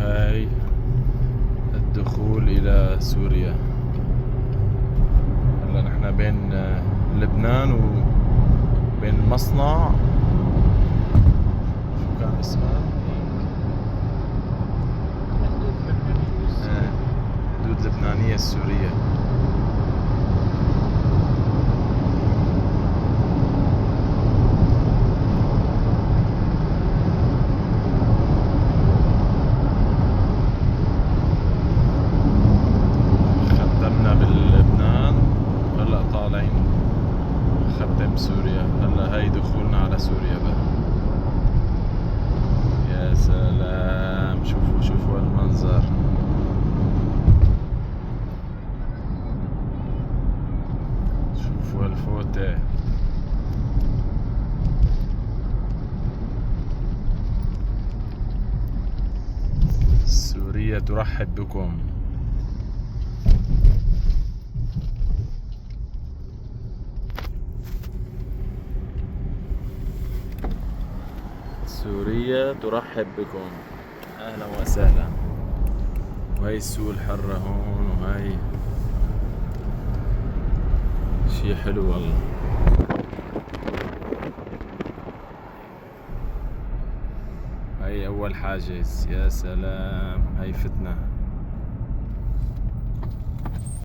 هاي الدخول إلى سوريا. هلا نحن بين لبنان وبين مصنع، شو كان اسمها؟ حدود لبنانية السورية. ختمنا بلبنان، هلا طالعين ختم سوريا. هلا هاي دخولنا على سوريا بقى. يا سلام، شوفوا المنظر. شوفوا الفوتة. سوريا ترحب بكم. سوريا ترحب بكم، اهلا وسهلا. وهي السوق الحرة هون، وهي شي حلو والله. هاي اول حاجز. يا سلام، هاي فتنة.